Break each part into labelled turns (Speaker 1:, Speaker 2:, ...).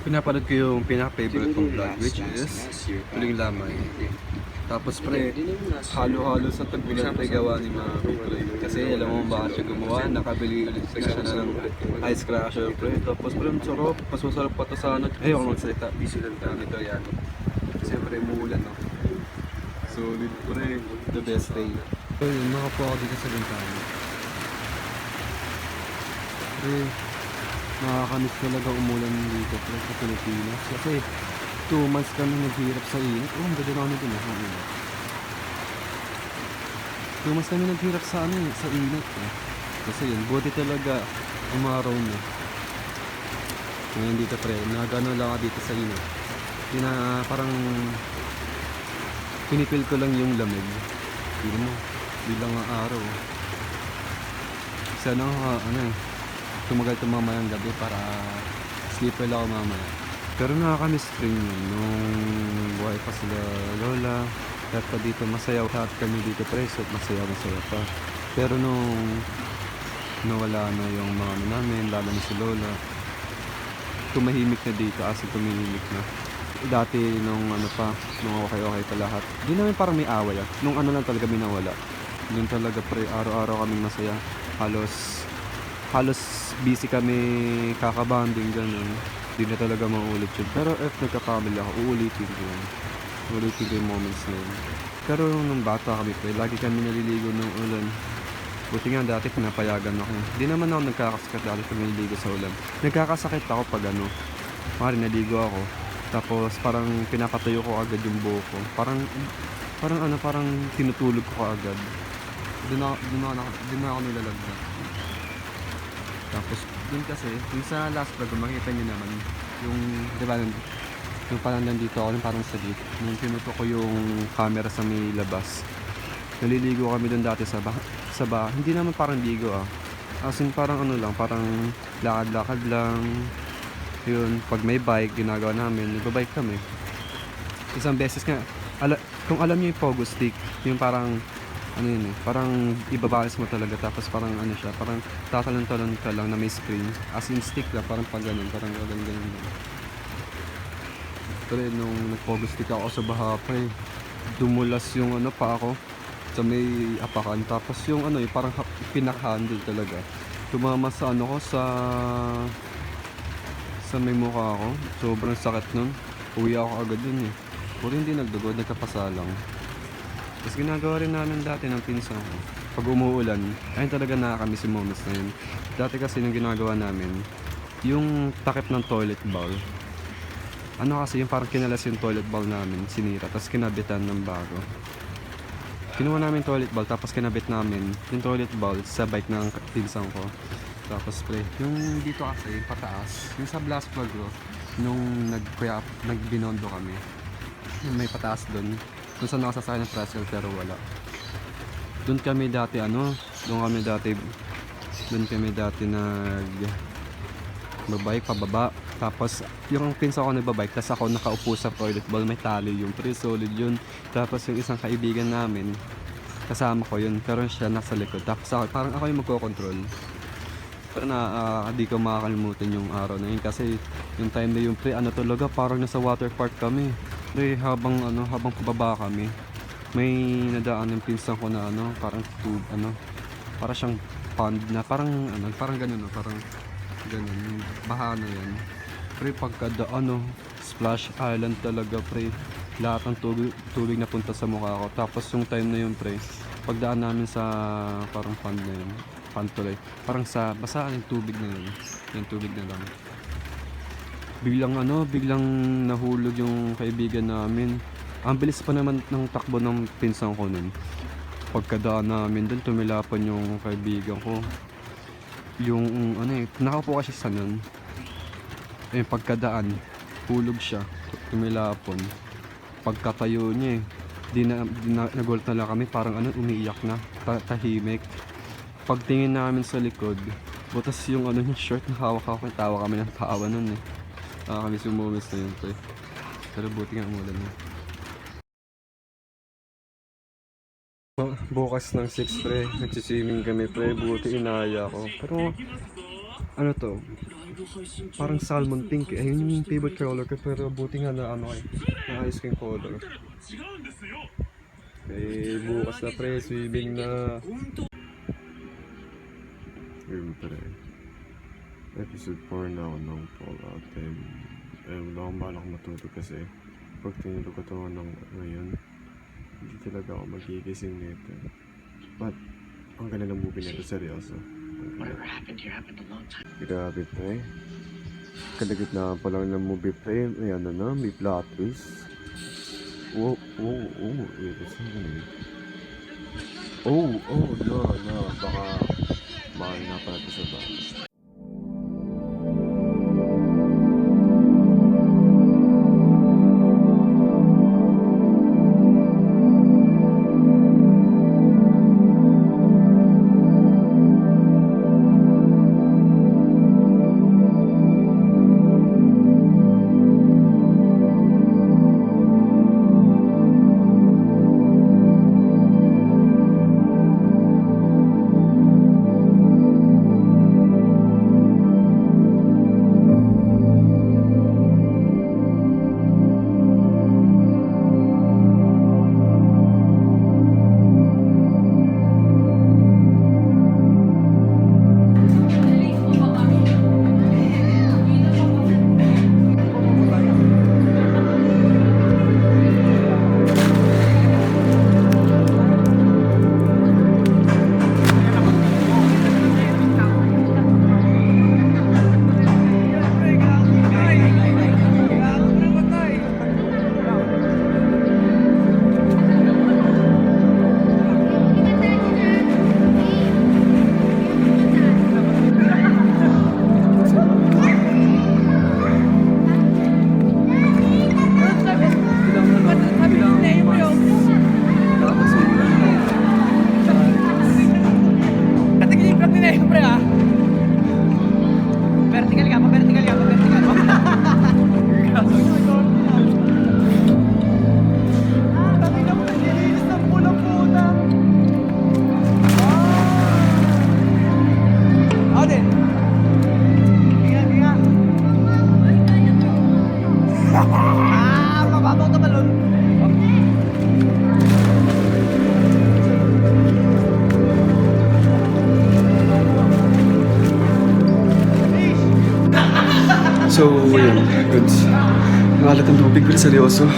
Speaker 1: pinapanood ko yung pinaka-favorite kong vlog, which is Tuling Lamay. Tapos pre, halo-halo sa tagbilan pre gawa ni Mami pre. Kasi alam mo bakit siya gumawa, nakabili ulit pa siya ng ice crusher pre. Tapos pre, masarap, mas masarap pa to sa ano. Ayoko magsalita, dito yan. Kasi pre, umuulan no. Solid pre, the best day. So yun, nakapo ako dito sa bintana. Pre, nakakamiss talaga umulan dito pre sa Pilipinas. Kasi 2 months kami naghihirap sa init. Oh, ang ganda na ako nito na init. 2 months kami naghihirap sa ano sa init eh. Kasi yun, buti talaga umaraw na. Ngayon dito pre, nagano lang ako dito sa init. Parang pinipil ko lang yung lamig. Hindi mo, bilang nga araw. Kasi ano tumagal mamayang gabi para sleeper lang ako mamaya. Pero nakakamiss rin yun nung buhay pa sila lola. Lahat pa dito masaya, lahat kami dito preso, masaya pa. Pero nung nawala na yung mga ano namin, lalo na si lola, tumahimik na dito, as in tumahimik na. Dati nung ano pa, nung okay pa lahat, di namin parang may away nung ano lang talaga minawala. Doon talaga pre, araw-araw kaming masaya. Halos busy kami kakabanding ganun. Hindi na talaga mauulit yun. Pero if nagkakamali ako, uulitin ko yun. Uulitin ko yung moments na yun. Pero nung bata kami pre, lagi kami naliligo ng ulan. Buti nga dati pinapayagan ako. Hindi naman ako nagkakasakit dati pag naliligo sa ulan. Nagkakasakit ako pag ano, naligo ako. Tapos parang pinapatayo ko agad yung buhok ko. Parang tinutulog ko agad. Doon ako nilalagda. Tapos dun kasi, yung sa last vlog, makita nyo naman yung, di ba, yung parang nandito ako, yung parang sa gate, nung pinuto ko yung camera sa may labas. Naliligo kami dun dati sa hindi naman parang ligo as in parang ano lang, parang lakad-lakad lang. Yun, pag may bike, ginagawa namin, nagbabike kami. Isang beses nga, kung alam nyo yung pogo stick, yung parang ano yun parang ibabalas mo talaga, tapos parang ano siya, parang tatalon-talon ka lang na may spring, as in stick lang, parang pag ganun, parang ganun. Pero nung nag-pogo stick ako sa baha pa dumulas yung ano pa ako sa may apakan, tapos yung ano parang pinaka-handle talaga, tumama sa ano ko, sa may mukha ko, sobrang sakit nun. Uwi ako agad dun puro hindi nagdugo, nagkapasa lang. Tapos ginagawa rin namin dati ng pinsan ko. Pag umuulan, ayun talaga nakakamiss yung moments na yun. Dati kasi nung ginagawa namin, yung takip ng toilet bowl. Ano kasi yung parang kinalas yung toilet bowl namin, sinira, tapos kinabitan ng bago. Kinuha namin toilet bowl, tapos kinabit namin yung toilet bowl sa bike ng pinsan ko. Tapos pre, yung dito kasi, pataas, yung sa blast plug ko, nung nagbinondo kami, yung may pataas doon. Kung saan nakasasakay ng tricycle pero wala. Doon kami dati nagbabike pababa. Tapos yung pinsa ko nagbabike, tapos ako nakaupo sa toilet bowl, may tali yung pre, solid yun. Tapos yung isang kaibigan namin, kasama ko yun, pero siya nasa likod. Tapos parang ako yung magkocontrol. Pero di ko makakalimutan yung araw na yun, kasi yung time na yung pre, talaga parang nasa water park kami. Pre, habang pababa kami, may nadaan yung pinsan ko na para siyang pond na parang ganun parang ganun, baha na yan. Pre, pagkadaan splash island talaga pre, lahat ng tubig na punta sa mukha ko. Tapos yung time na yun pre, pagdaan namin sa parang pond na yun, pond tuloy, parang sa basaan yung tubig na yun, yung tubig na lang. Biglang nahulog yung kaibigan namin. Ang bilis pa naman ng takbo ng pinsan ko nun. Pagkadaan namin dun, tumilapan yung kaibigan ko. Yung nakaupo kasi sa nun. Pagkadaan, hulog siya, tumilapon. Pagkatayo niya nagulat na lang kami, parang umiiyak na, tahimik. Pagtingin namin sa likod, butas yung yung short na hawak ako, tawa kami ng tawa nun nakakamiss yung moments na yun pre. Pero buti nga umulan na. Bukas ng 6 pre, nagsiswimming kami pre, buti inaya ko. Pero Parang salmon pink eh. Ayun yung favorite color ko, pero buti nga na ano eh. Naayos ko yung color. Eh, bukas na pre, swimming na. Siyempre. Episode 4 na ako ng Fallout and wala akong balak matulog kasi pag tinulog ko ito ngayon, hindi talaga ako magigising nito. But, ang ganda ng movie nito, seryoso.
Speaker 2: Whatever happened here happened a long time.
Speaker 1: Grabe pre. Kalagitnaan pa lang ng movie pre. Ayan na, may plot twist. Oh, wait a second. Oh, no, baka mahal na pala ito sa bag. So, yun, goods. Nangalat ang tubig, pero seryoso.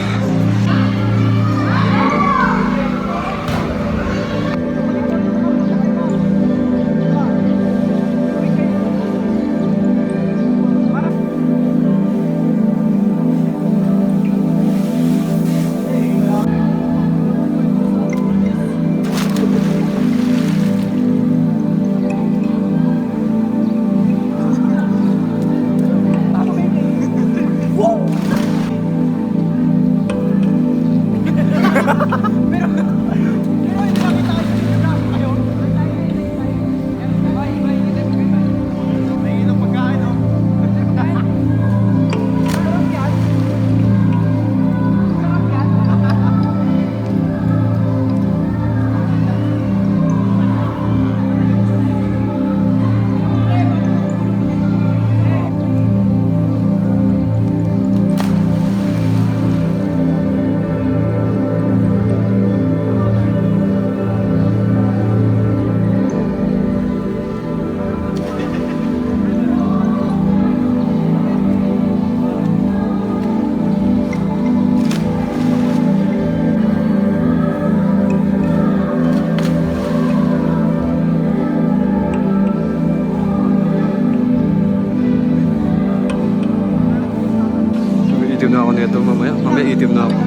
Speaker 1: Itim na ako nito mamaya itim na ako.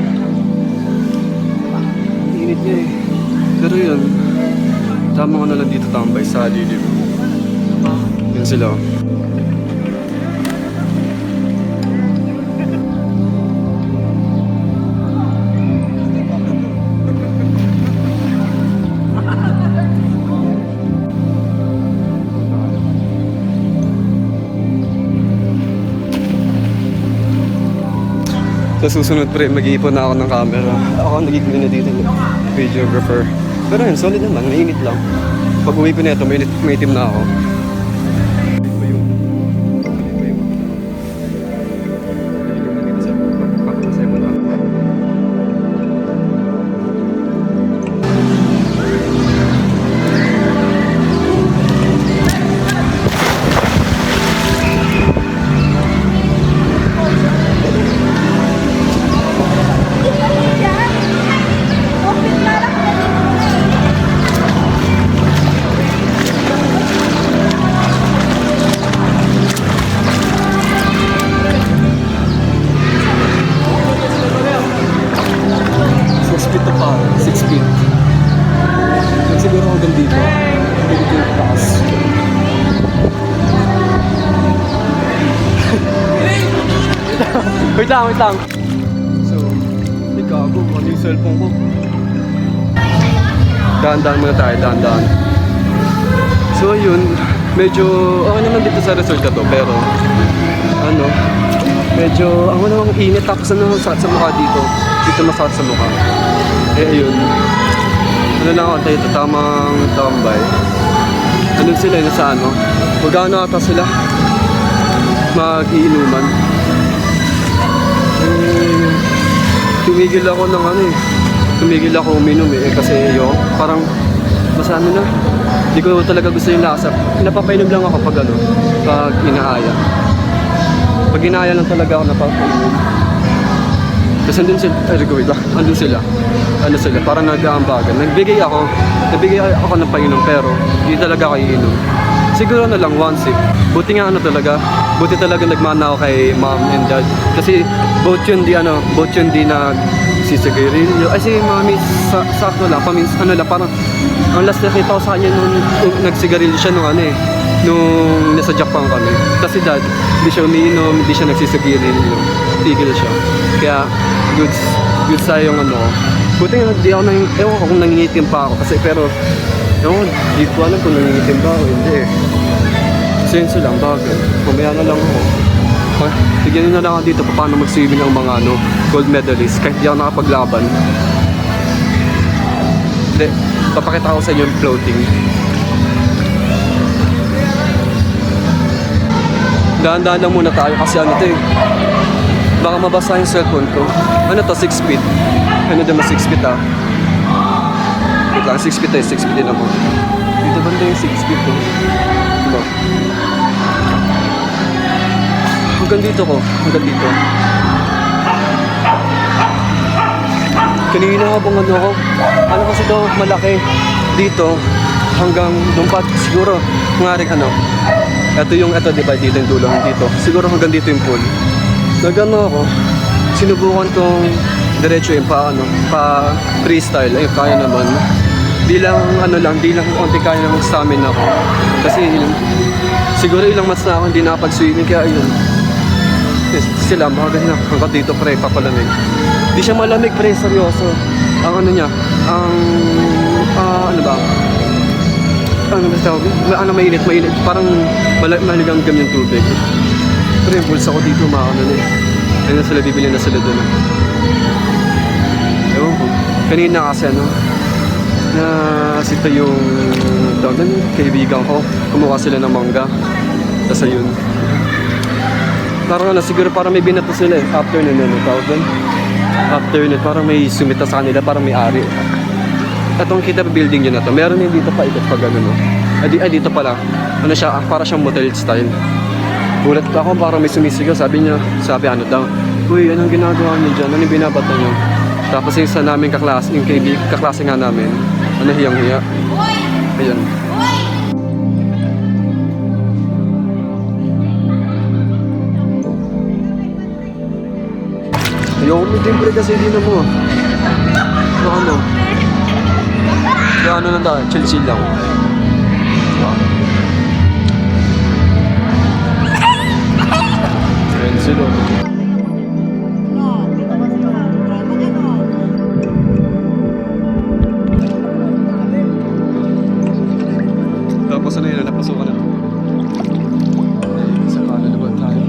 Speaker 1: Init niya eh. Pero yun, tama ko na lang dito tambay sa lilim. Yun sila. Sa susunod pre, mag-iipon na ako ng camera. Ako nagiging na dito, videographer. Pero yun, solid naman, mainit lang. Pag uwi ko na ito, may itim na ako. Wait lang, wait lang. So, may gago. Ano yung cellphone ko? Dahan-dahan muna tayo, dahan-dahan. So, ayun. Medyo, okay naman dito sa resort na to. Pero, ano, medyo, ako namang init. Tapos ano, sakit sa mukha dito. Dito masakit sa mukha. Eh, ayun. Ano lang ako tayo, tamang tambay. Ano sila, nasa ano? Magkano ata sila? Mag-iinuman. Tumigil ako ng ano eh. Tumigil ako uminom eh. Kasi yun, parang basta ano na. Hindi ko talaga gusto yung lasa. Napapainom lang ako pag ano, pag inaaya. Pag inaaya lang talaga ako napapainom. Tapos andun sila, wait lang, andun sila. Ano sila, parang nag-aambagan. Nagbigay ako ng painom pero hindi talaga ako iinom. Siguro na lang one sip. Buti nga ano talaga, buti talaga nagmana ako kay mom and dad. Kasi both yun di nagsisigarilyo. Ay si mami, sakto lang, ano lang, parang ang last na kita ko sa kanya nung nagsigarilyo siya nung nasa Japan kami. Kasi dad, hindi siya umiinom, hindi siya nagsisigarilyo. Tigil siya. Kaya goods sa yung ano. Buti nga di ako ewan ko kung nangingitim pa ako kasi pero ewan, di ko alam kung nangingitim ba o hindi eh. Senso lang, bagay. Mamaya na lang ako. Tignan na lang ako dito paano mag-swimming ang mga gold medalists kahit di ako nakapaglaban. Hindi, papakita ko sa inyo yung floating. Dahan-dahan lang muna tayo kasi ano to eh. Baka mabasa yung cellphone ko. Ano to, 6 feet? Ano naman 6 feet ah? Wait lang, 6 feet eh, 6 feet din ako. Dito banda yung 6 feet oh. Diba? Hanggang dito ko, hanggang dito. Kanina habang ano ko, ano kasi to malaki dito hanggang doon pa siguro ngaring ano. Ito diba dito yung dulo dito. Siguro hanggang dito yung pool. Nagano ako, sinubukan kong diretso yung pa freestyle, ay kaya naman. Di lang konti kaya ng stamina ko. Kasi siguro ilang months na ako hindi nakapag-swimming kaya yun. Sila mga ganyan hanggang dito pre, papalamig. Di siya malamig pre, seryoso. Ang ano niya, ano ba? Ano ba tawag? Mainit. Parang maligamgam yung tubig. Pero yung bulsa ko dito, maano na eh. Ayun na sila, bibili na sila doon. Ewan ko. Kanina kasi nasita yung kaibigan ko. Kumuha sila ng mangga. Tapos ayun. Parang siguro parang may binato sila eh. After nun, parang may sumita sa kanila, parang may ari. Itong kita building yun na to. Meron din dito pa ikot pag ano. Ay dito pala. Ano siya, para siyang motel style. Gulat ako, parang may sumisigaw. Sabi ano daw, uy, anong ginagawa niyo dyan? Anong binabato niyo? Tapos yung sa namin kaklase, kaklase nga namin, hiyang-hiya. Ayan. Ayoko mo din pre kasi hindi na mo. Ano lang tayo, chill lang. Ayan sila. Tapos ano yun, napasukan na. Sa kanan naman tayo.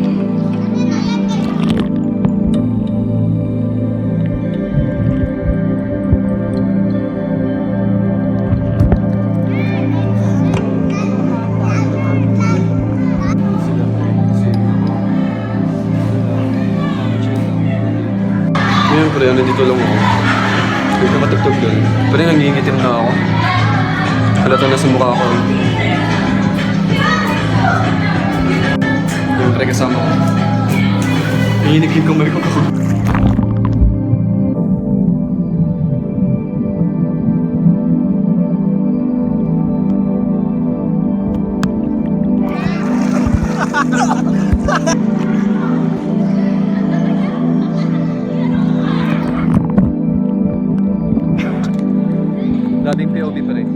Speaker 1: Pre, nandito lang ako. Hindi ka matugtog doon. Pre, nangingitim na ako. Halata na sa mukha ko. Yung pre, kasama ko. Nanginig yung kamay ko. Dating POV pa rin.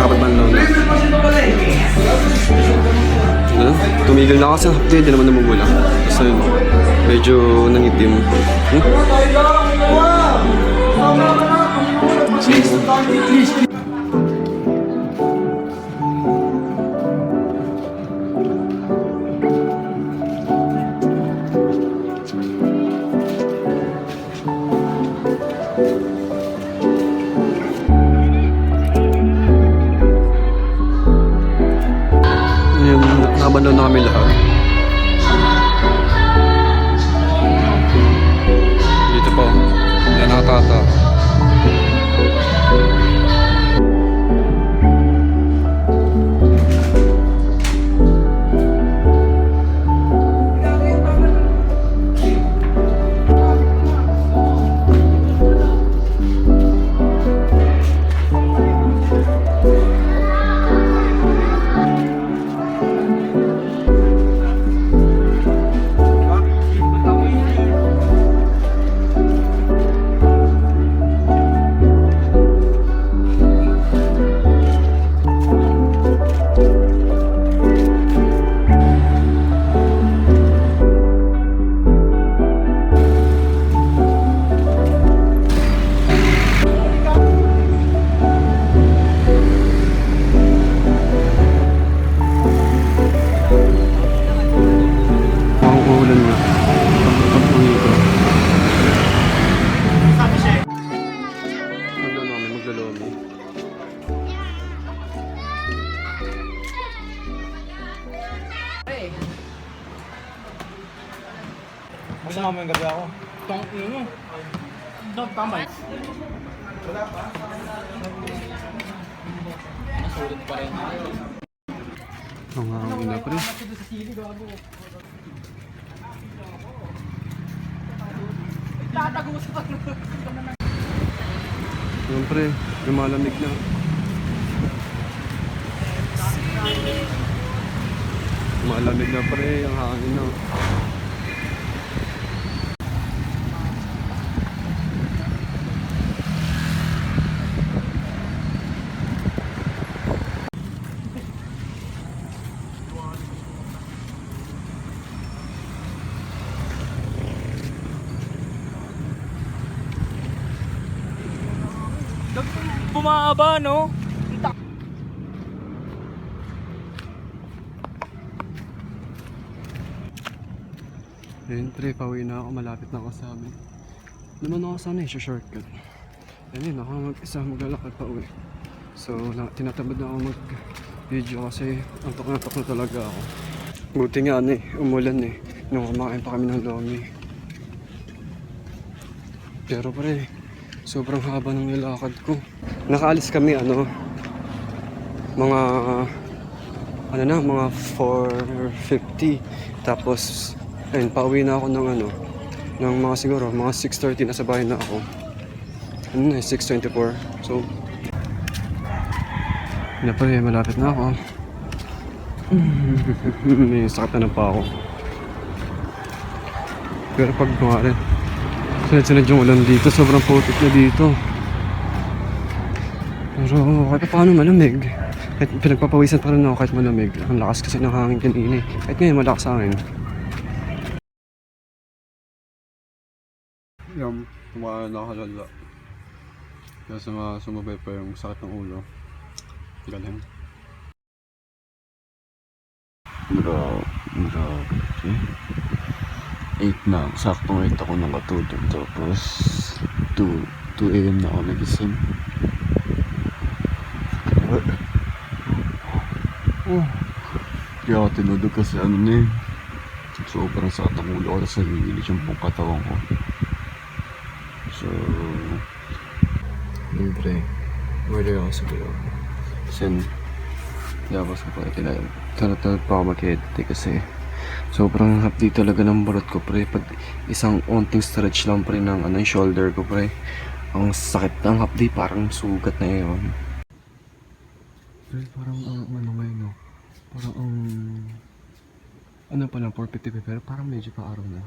Speaker 1: nakapagbanlaw na. Ano? Tumigil na kasi ang hapdi, di naman namumula. Tapos ayun, medyo nangitim. Yung nakabandon na kami lahat. Dito po, wala nakatata. Mukhang uulan nga. Pag-uwi ko. Maglalomi.
Speaker 3: Masama mo yung gabi ako.
Speaker 4: Tong ino. Don't tamay. Nasulit pa rin.
Speaker 1: Oo nga, ang ina pre. Siyempre, lumalamig na. Malamig na pre, ang hangin na.
Speaker 4: Bumaba, no?
Speaker 1: Ayun pre, pauwi na ako. Malapit na ako sa amin. Naman ako sana shortcut. Ayun, ako mag-isa maglalakad pa uwi. So, tinatamad na ako mag-video kasi antok na talaga ako. Buti nga umulan nung kumakain pa kami ng lomi. Pero pre, sobrang haba ng nilakad ko. Nakaalis kami mga 4:50. Tapos ayun, pauwi na ako ng mga siguro mga 6:30 na sa bahay na ako. 6:24. So na pre, malapit na ako. May sakit na pa ako. Pero pag kumari, sunod-sunod yung ulan dito, sobrang putik na dito. Pero kahit paano malamig. Kahit pinagpapawisan pa rin ako kahit malamig. Ang lakas kasi ng hangin kanina eh. Kahit ngayon malakas hangin. Yung kumakain na ako lala. Kasi sumabay pa yung sakit ng ulo. Galing. Grabe. 8 na. Saktong 8 ako nakatulog. Tapos 2 AM na ako nagising. Kaya ako tinudog kasi sobrang sakit ang ulo ko. Tapos nagigilis yung buong katawan ko. So siyempre wala ako sa galaw. Kasi labas ko pa tinatawag pa ako mag-edit kasi sobrang hapdi talaga ng balat ko pre. Pag isang onting stretch lang pre ng shoulder ko pre, ang sakit ng hapdi, parang sugat na yun. Pre, parang ngayon parang pa lang 4:50 pero parang medyo pa araw na.